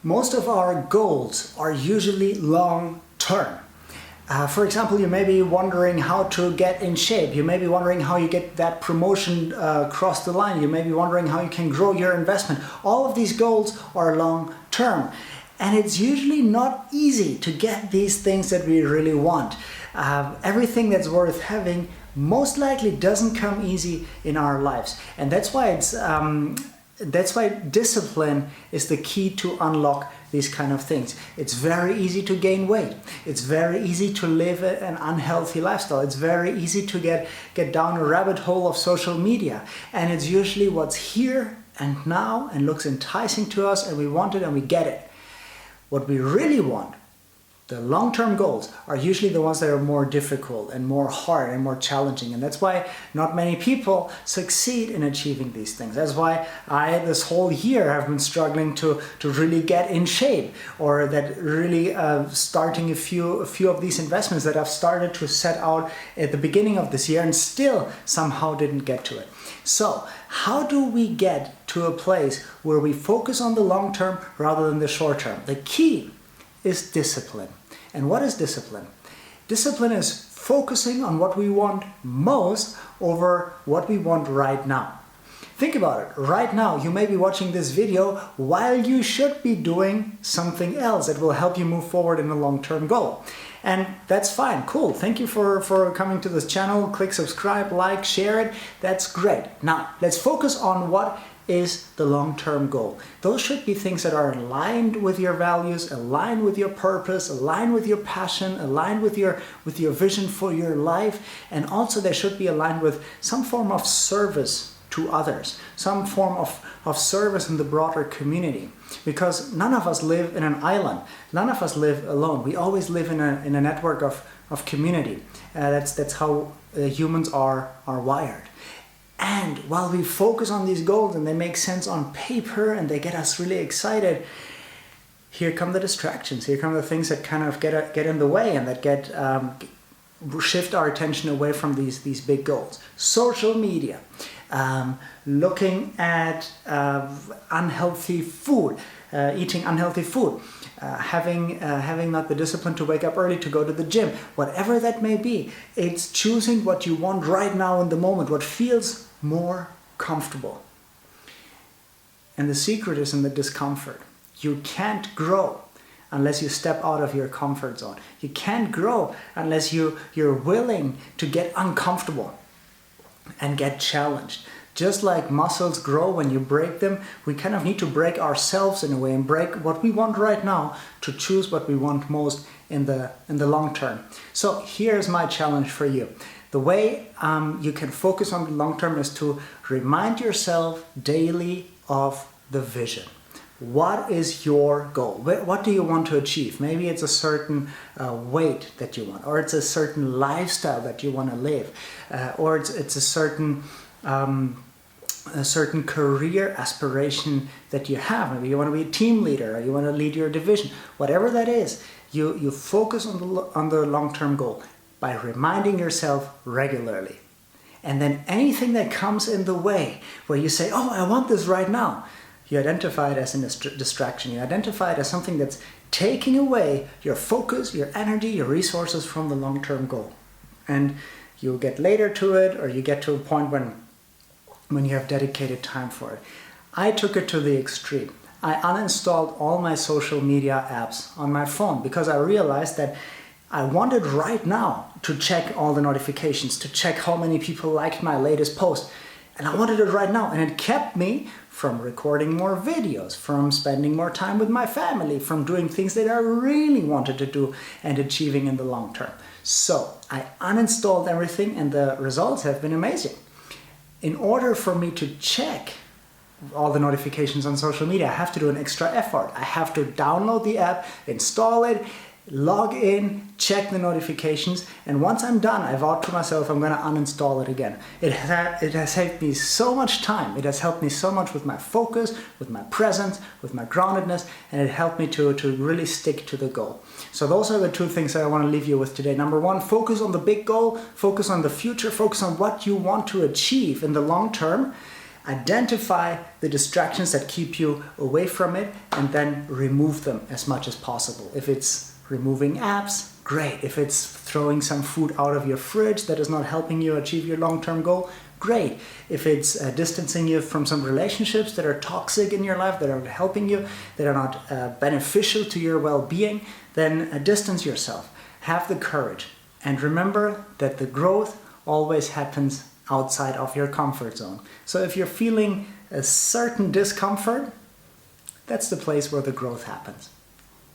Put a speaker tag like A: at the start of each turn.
A: Most of our goals are usually long term. For example, you may be wondering how to get in shape. You may be wondering how you get that promotion across the line. You may be wondering how you can grow your investment. All of these goals are long term. And it's usually not easy to get these things that we really want. Everything that's worth having most likely doesn't come easy in our lives. And that's why discipline is the key to unlock these kind of things. It's very easy to gain weight. It's very easy to live an unhealthy lifestyle. It's very easy to get down a rabbit hole of social media. And it's usually what's here and now and looks enticing to us, and we want it and we get it. What we really want, the long-term goals, are usually the ones that are more difficult and more hard and more challenging. And that's why not many people succeed in achieving these things. That's why I, this whole year, have been struggling to really get in shape, or that really starting a few of these investments that I've started to set out at the beginning of this year and still somehow didn't get to it. So how do we get to a place where we focus on the long term rather than the short term? The key is discipline. And what is discipline? Discipline is focusing on what we want most over what we want right now. Think about it. Right now, you may be watching this video while you should be doing something else that will help you move forward in a long-term goal. And that's fine, cool. Thank you for coming to this channel. Click subscribe, like, share it. That's great. Now, let's focus on what is the long-term goal. Those should be things that are aligned with your values, aligned with your purpose, aligned with your passion, aligned with your vision for your life, and also they should be aligned with some form of service to others, some form of service in the broader community. Because none of us live in an island, none of us live alone. We always live in a network of community. That's how humans are wired. And while we focus on these goals and they make sense on paper and they get us really excited, here come the distractions. Here come the things that kind of get in the way and that shift our attention away from these big goals. Social media, looking at unhealthy food, eating unhealthy food, having not the discipline to wake up early to go to the gym, whatever that may be. It's choosing what you want right now in the moment, what feels more comfortable. And the secret is in the discomfort. You can't grow unless you step out of your comfort zone. You can't grow unless you're willing to get uncomfortable and get challenged. Just like muscles grow when you break them, we kind of need to break ourselves in a way and break what we want right now to choose what we want most in the long term. So here's my challenge for you. The way you can focus on the long term is to remind yourself daily of the vision. What is your goal? What do you want to achieve? Maybe it's a certain weight that you want, or it's a certain lifestyle that you want to live, or it's a certain career aspiration that you have. Maybe you want to be a team leader, or you want to lead your division. Whatever that is, you focus on the long-term goal by reminding yourself regularly. And then anything that comes in the way, where you say, oh, I want this right now, you identify it as a distraction. You identify it as something that's taking away your focus, your energy, your resources from the long-term goal. And you'll get later to it, or you get to a point when you have dedicated time for it. I took it to the extreme. I uninstalled all my social media apps on my phone because I realized that I wanted right now to check all the notifications, to check how many people liked my latest post. And I wanted it right now. And it kept me from recording more videos, from spending more time with my family, from doing things that I really wanted to do and achieving in the long term. So I uninstalled everything, and the results have been amazing. In order for me to check all the notifications on social media, I have to do an extra effort. I have to download the app, install it, log in, check the notifications, and once I'm done, I vowed to myself I'm going to uninstall it again. It has saved me so much time. It has helped me so much with my focus, with my presence, with my groundedness, and it helped me to really stick to the goal. So those are the two things that I want to leave you with today. Number one, focus on the big goal, focus on the future, focus on what you want to achieve in the long term. Identify the distractions that keep you away from it and then remove them as much as possible. If it's removing apps, great. If it's throwing some food out of your fridge that is not helping you achieve your long-term goal, great. If it's distancing you from some relationships that are toxic in your life, that aren't helping you, that are not beneficial to your well-being, then distance yourself. Have the courage. And remember that the growth always happens outside of your comfort zone. So if you're feeling a certain discomfort, that's the place where the growth happens.